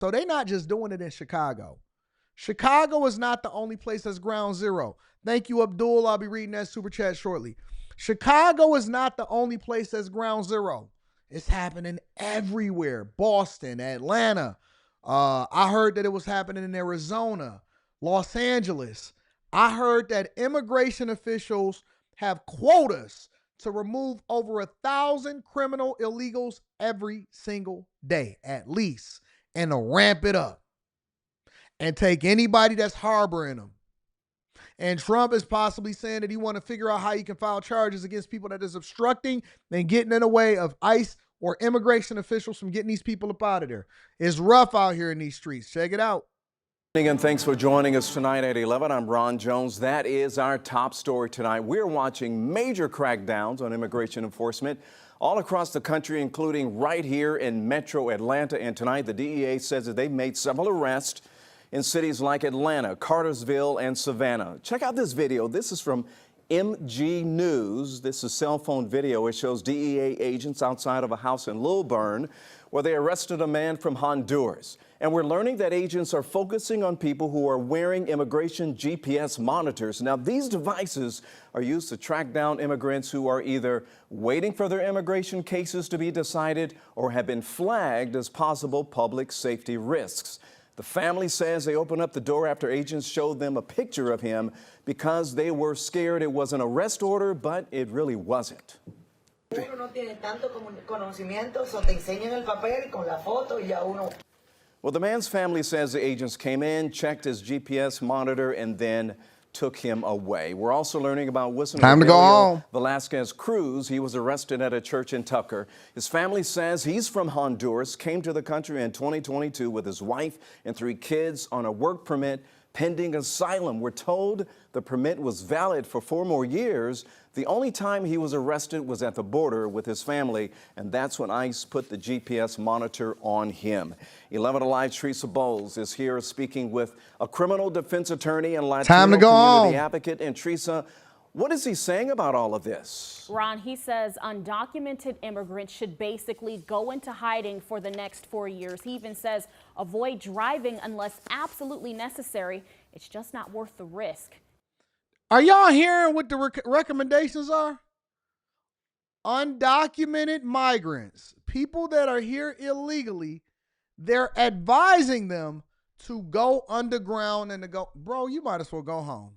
So they're not just doing it in Chicago. Chicago is not the only place that's ground zero. Thank you, Abdul. I'll be reading that super chat shortly. Chicago is not the only place that's ground zero. It's happening everywhere. Boston, Atlanta. I heard that it was happening in Arizona, Los Angeles. I heard that immigration officials have quotas to remove over 1,000 criminal illegals every single day, at least, and to ramp it up and take anybody that's harboring them. And Trump is possibly saying that he want to figure out how he can file charges against people that is obstructing and getting in the way of ICE or immigration officials from getting these people up out of there. It's rough out here in these streets. Check it out. And thanks for joining us tonight at 11. I'm Ron Jones. That is our top story tonight. We're watching major crackdowns on immigration enforcement all across the country, including right here in Metro Atlanta. And tonight, the DEA says that they've made several arrests in cities like Atlanta, Cartersville, and Savannah. Check out this video. This is from MG News. This is cell phone video. It shows DEA agents outside of a house in Lilburn where they arrested a man from Honduras. And we're learning that agents are focusing on people who are wearing immigration GPS monitors. Now, these devices are used to track down immigrants who are either waiting for their immigration cases to be decided or have been flagged as possible public safety risks. The family says they opened up the door after agents showed them a picture of him because they were scared it was an arrest order, but it really wasn't. Well, the man's family says the agents came in, checked his GPS monitor, and then took him away. We're also learning about whistleblower Velasquez Cruz. He was arrested at a church in Tucker. His family says he's from Honduras, came to the country in 2022 with his wife and 3 kids on a work permit pending asylum. We're told the permit was valid for 4 more years. The only time he was arrested was at the border with his family, and that's when ICE put the GPS monitor on him. 11 Alive Teresa Bowles is here speaking with a criminal defense attorney and Latino community advocate. And Teresa, what is he saying about all of this? Ron, he says undocumented immigrants should basically go into hiding for the next 4 years. He even says avoid driving unless absolutely necessary. It's just not worth the risk. Are y'all hearing what the recommendations are? Undocumented migrants, people that are here illegally, they're advising them to go underground and to go, bro, you might as well go home.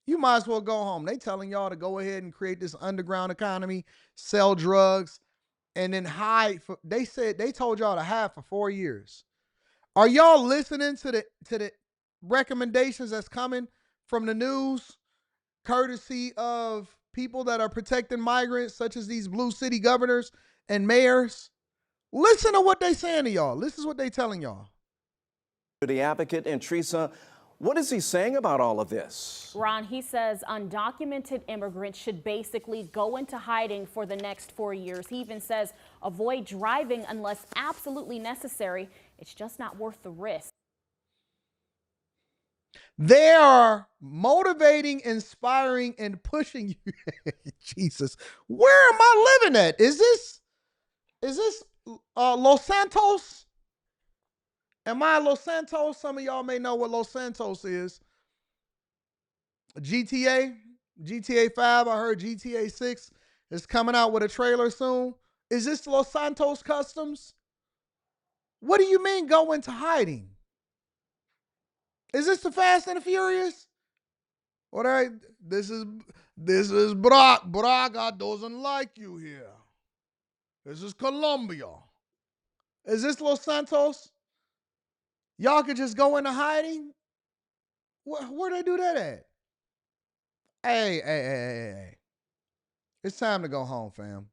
You might as well go home. They telling y'all to go ahead and create this underground economy, sell drugs, and then hide. They told y'all to hide for 4 years. Are y'all listening to the recommendations that's coming from the news, courtesy of people that are protecting migrants, such as these blue city governors and mayors? Listen to what they saying to y'all. This is what they telling y'all. The advocate. And Teresa, what is he saying about all of this? Ron, he says undocumented immigrants should basically go into hiding for the next 4 years. He even says avoid driving unless absolutely necessary. It's just not worth the risk. They are motivating, inspiring, and pushing you. Jesus, where am I living at? Is this Los Santos? Am I Los Santos? Some of y'all may know what Los Santos is. GTA 5. I heard GTA 6 is coming out with a trailer soon. Is this Los Santos Customs? What do you mean go into hiding? Is this the Fast and the Furious? All right, this is Brock. Braga doesn't like you here. This is Colombia. Is this Los Santos? Y'all could just go into hiding? Where they do that at? Hey. It's time to go home, fam.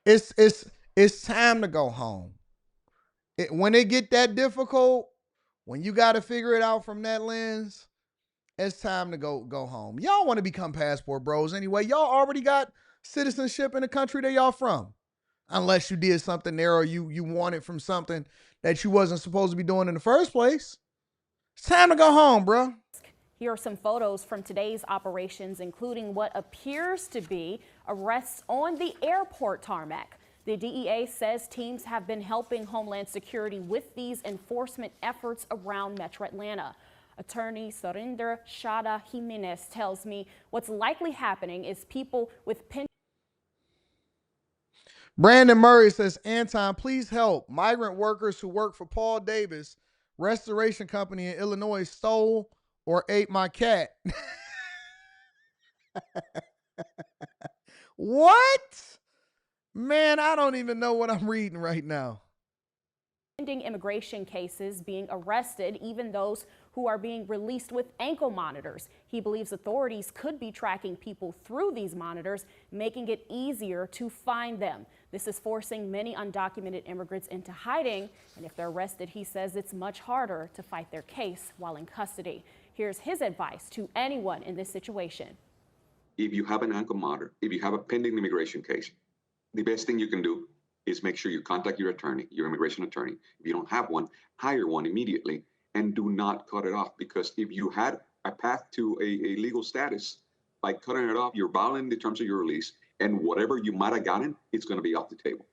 It's time to go home. When it get that difficult, when you got to figure it out from that lens, it's time to go home. Y'all want to become passport bros anyway. Y'all already got citizenship in the country that y'all from. Unless you did something there or you wanted from something that you wasn't supposed to be doing in the first place. It's time to go home, bro. Here are some photos from today's operations, including what appears to be arrests on the airport tarmac. The DEA says teams have been helping Homeland Security with these enforcement efforts around Metro Atlanta. Attorney Surinder Shada Jimenez tells me what's likely happening is people with pension. Brandon Murray says, Anton, please help. Migrant workers who work for Paul Davis Restoration Company in Illinois stole or ate my cat. What? Man, I don't even know what I'm reading right now. Pending immigration cases being arrested, even those who are being released with ankle monitors. He believes authorities could be tracking people through these monitors, making it easier to find them. This is forcing many undocumented immigrants into hiding, and if they're arrested, he says it's much harder to fight their case while in custody. Here's his advice to anyone in this situation. If you have an ankle monitor, if you have a pending immigration case, the best thing you can do is make sure you contact your attorney, your immigration attorney. If you don't have one, hire one immediately and do not cut it off, because if you had a path to a legal status, by cutting it off, you're violating the terms of your release, and whatever you might have gotten, it's going to be off the table.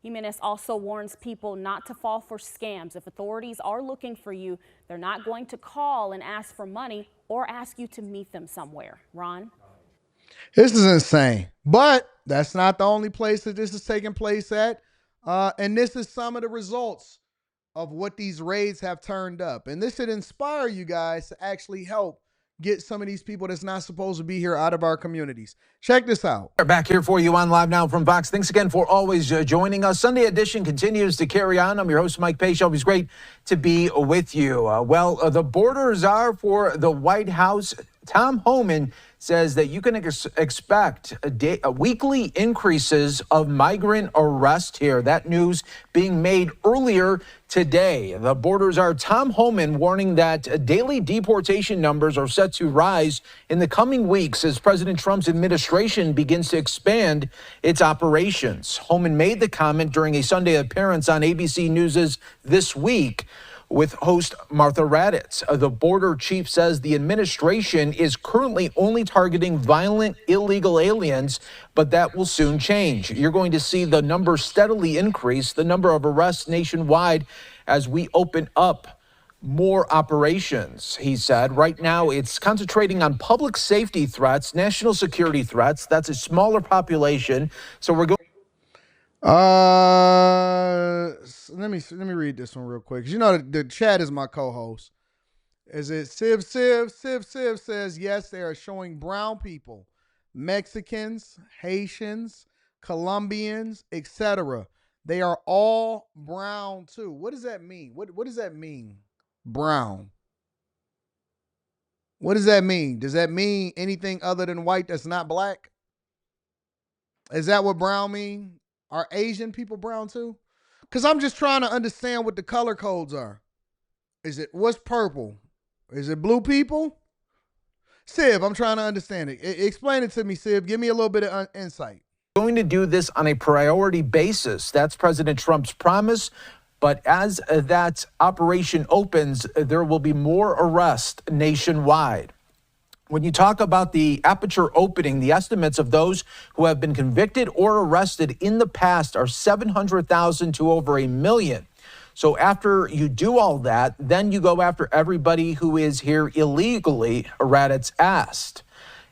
Jimenez also warns people not to fall for scams. If authorities are looking for you, they're not going to call and ask for money or ask you to meet them somewhere. Ron? This is insane, but that's not the only place that this is taking place at. And this is some of the results of what these raids have turned up. And this should inspire you guys to actually help get some of these people that's not supposed to be here out of our communities. Check this out. We're back here for you on Live Now from Fox. Thanks again for always joining us. Sunday edition continues to carry on. I'm your host, Mike Pace. Always great to be with you. The border czar for the White House, Tom Homan, says that you can expect weekly increases of migrant arrest here. That news being made earlier today. The border czar Tom Homan warning that daily deportation numbers are set to rise in the coming weeks as President Trump's administration begins to expand its operations. Homan made the comment during a Sunday appearance on ABC News' This Week with host Martha Raddatz. The border chief says the administration is currently only targeting violent illegal aliens, but that will soon change. You're going to see the number steadily increase, the number of arrests nationwide, as we open up more operations, he said. Right now, it's concentrating on public safety threats, national security threats. That's a smaller population. So we're going. Let me read this one real quick. 'Cause you know the chat is my co-host. Is it Civ says, yes, they are showing brown people, Mexicans, Haitians, Colombians, etc. They are all brown too. What does that mean? What does that mean? Brown. What does that mean? Does that mean anything other than white that's not black? Is that what brown mean? Are Asian people brown too? Because I'm just trying to understand what the color codes are. What's purple? Is it blue people? Civ, I'm trying to understand it. Explain it to me, Civ. Give me a little bit of insight. Going to do this on a priority basis. That's President Trump's promise. But as that operation opens, there will be more arrests nationwide. When you talk about the aperture opening, the estimates of those who have been convicted or arrested in the past are 700,000 to over 1 million. So after you do all that, then you go after everybody who is here illegally, Raddatz asked.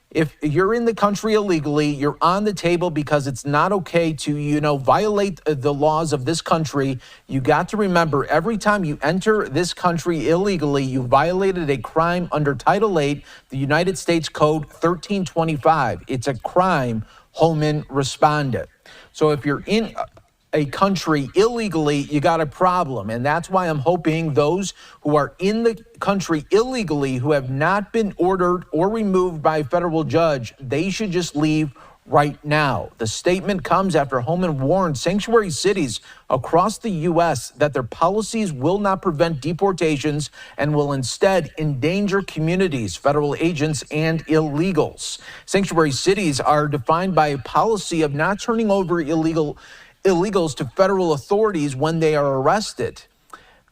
If you're in the country illegally, you're on the table because it's not okay to, violate the laws of this country. You got to remember, every time you enter this country illegally, you violated a crime under Title 8, the United States Code 1325. It's a crime, Homan responded. So if you're in a country illegally, you got a problem. And that's why I'm hoping those who are in the country illegally, who have not been ordered or removed by a federal judge, they should just leave right now. The statement comes after Homan warned sanctuary cities across the U.S. that their policies will not prevent deportations and will instead endanger communities, federal agents, and illegals. Sanctuary cities are defined by a policy of not turning over illegals to federal authorities when they are arrested.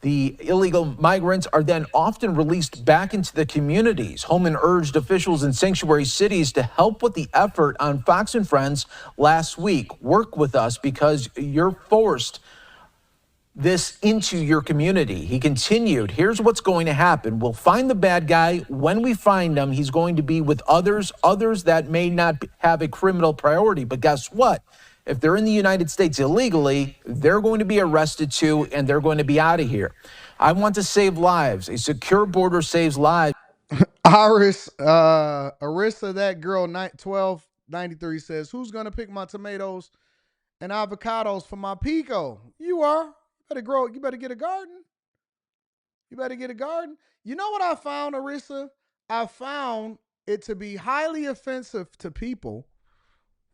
The illegal migrants are then often released back into the communities. Holman urged officials in sanctuary cities to help with the effort on Fox and Friends last week. Work with us because you're forced this into your community. He continued, here's what's going to happen. We'll find the bad guy. When we find him, he's going to be with others that may not have a criminal priority. But guess what? If they're in the United States illegally, they're going to be arrested too, and they're going to be out of here. I want to save lives. A secure border saves lives. Arissa, that girl, 1293 says, who's going to pick my tomatoes and avocados for my pico? You are. You better get a garden. You better get a garden. You know what I found, Arissa? I found it to be highly offensive to people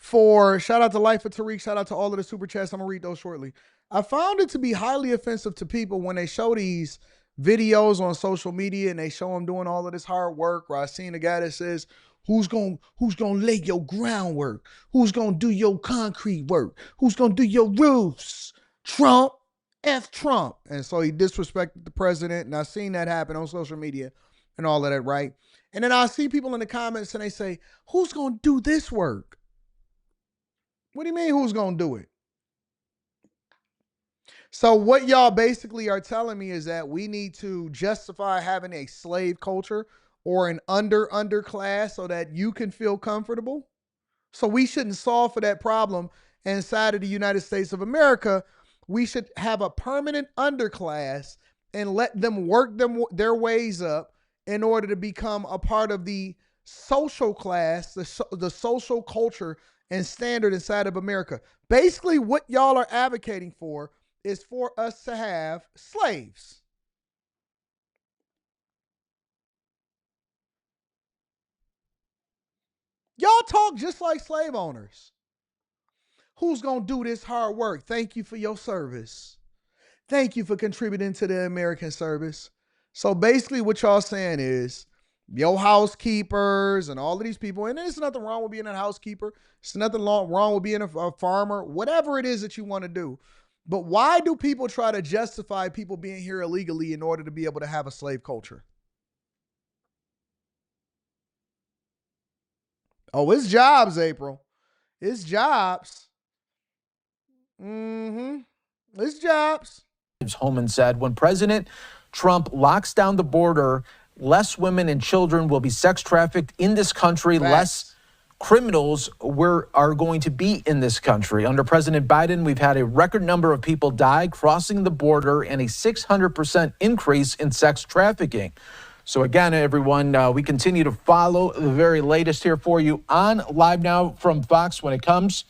shout out to Life of Tariq, shout out to all of the super chats. I'm going to read those shortly. I found it to be highly offensive to people when they show these videos on social media and they show them doing all of this hard work, where I seen a guy that says, who's gonna lay your groundwork? Who's gonna do your concrete work? Who's gonna do your roofs? Trump. F Trump. And so he disrespected the president, and I've seen that happen on social media and all of that, right? And then I see people in the comments and they say, who's going to do this work? What do you mean who's going to do it? So what y'all basically are telling me is that we need to justify having a slave culture or an underclass so that you can feel comfortable. So we shouldn't solve for that problem inside of the United States of America. We should have a permanent underclass and let them work their ways up in order to become a part of the social class, the social culture and standard inside of America. Basically, what y'all are advocating for is for us to have slaves. Y'all talk just like slave owners. Who's going to do this hard work? Thank you for your service. Thank you for contributing to the American service. So basically what y'all saying is your housekeepers and all of these people, and there's nothing wrong with being a housekeeper. There's nothing wrong with being a farmer, whatever it is that you want to do. But why do people try to justify people being here illegally in order to be able to have a slave culture? Oh, it's jobs, April. It's jobs. It's jobs. Holman said, when President Trump locks down the border, less women and children will be sex trafficked in this country. Facts. Less criminals are going to be in this country. Under President Biden, we've had a record number of people die crossing the border and a 600% increase in sex trafficking. So again, everyone, we continue to follow the very latest here for you on Live Now from Fox when it comes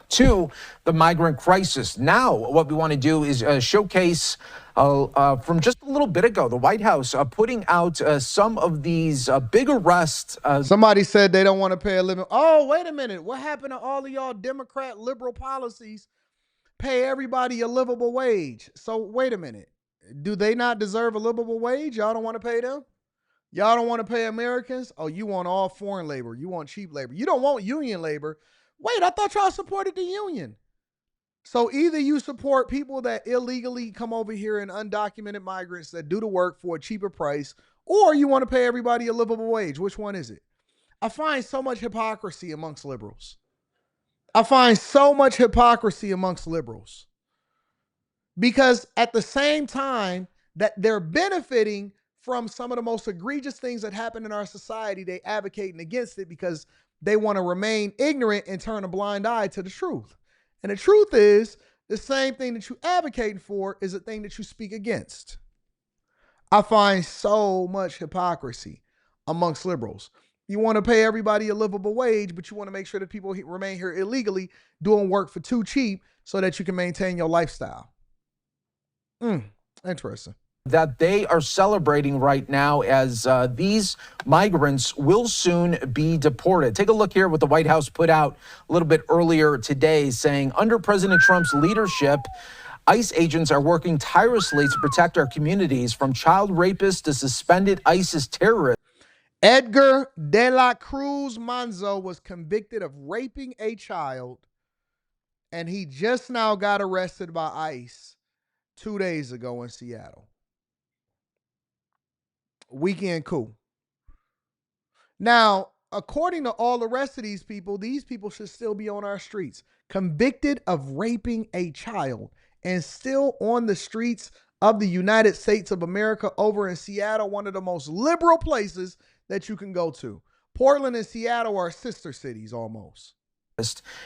to the migrant crisis. Now, what we want to do is showcase from just a little bit ago, the White House putting out some of these big arrests. Somebody said they don't want to pay a living. Oh, wait a minute. What happened to all of y'all Democrat liberal policies? Pay everybody a livable wage. So wait a minute. Do they not deserve a livable wage? Y'all don't want to pay them? Y'all don't want to pay Americans? Oh, you want all foreign labor. You want cheap labor. You don't want union labor. Wait, I thought y'all supported the union. So either you support people that illegally come over here and undocumented migrants that do the work for a cheaper price, or you want to pay everybody a livable wage. Which one is it? I find so much hypocrisy amongst liberals. Because at the same time that they're benefiting from some of the most egregious things that happen in our society, they advocating against it because they want to remain ignorant and turn a blind eye to the truth. And the truth is, the same thing that you advocating for is a thing that you speak against. I find so much hypocrisy amongst liberals. You want to pay everybody a livable wage, but you want to make sure that people remain here illegally doing work for too cheap so that you can maintain your lifestyle. Interesting. That they are celebrating right now as these migrants will soon be deported. Take a look here what the White House put out a little bit earlier today, saying under President Trump's leadership, ICE agents are working tirelessly to protect our communities from child rapists to suspended ISIS terrorists. Edgar de la Cruz Manzo was convicted of raping a child, and he just now got arrested by ICE 2 days ago in Seattle. Weekend coup. Now, according to all the rest of these people should still be on our streets, convicted of raping a child and still on the streets of the United States of America over in Seattle, one of the most liberal places that you can go to. Portland and Seattle are sister cities almost.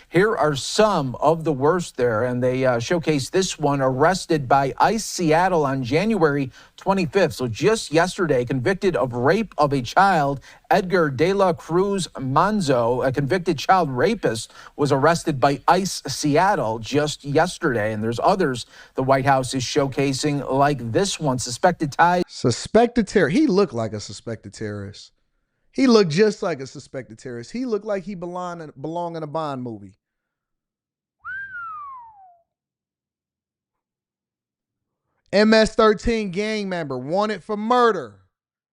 Here are some of the worst there, and they showcase this one. Arrested by ICE Seattle on January 25th, so just yesterday, convicted of rape of a child. Edgar de la Cruz Manzo, a convicted child rapist, was arrested by ICE Seattle just yesterday, and there's others the White House is showcasing, like this one. Suspected ties. Suspected terrorist. He looked like a suspected terrorist. He looked just like a suspected terrorist. He looked like he belonged in a Bond movie. MS-13 gang member wanted for murder,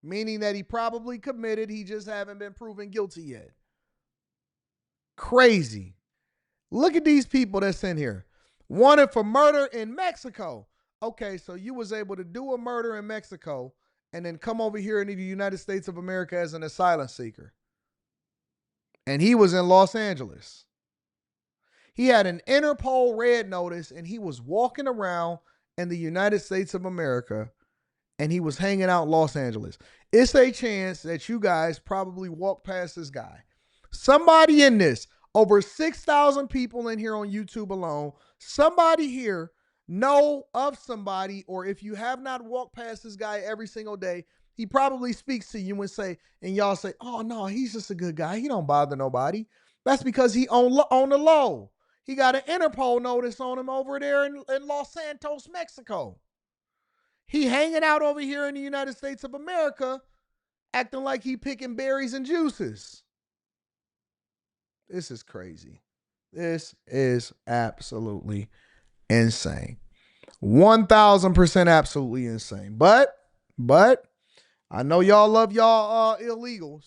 meaning that he probably committed. He just haven't been proven guilty yet. Crazy. Look at these people that's in here. Wanted for murder in Mexico. Okay, so you was able to do a murder in Mexico and then come over here into the United States of America as an asylum seeker. And he was in Los Angeles. He had an Interpol red notice and he was walking around in the United States of America and he was hanging out in Los Angeles. It's a chance that you guys probably walked past this guy. Somebody in this, over 6,000 people in here on YouTube alone, somebody here know of somebody, or if you have not walked past this guy every single day, he probably speaks to you and y'all say, oh no, he's just a good guy. He don't bother nobody. That's because he on the low. He got an Interpol notice on him over there in Los Santos, Mexico. He hanging out over here in the United States of America, acting like he picking berries and juices. This is crazy. This is absolutely insane. 1,000% absolutely insane. But I know y'all love y'all illegals.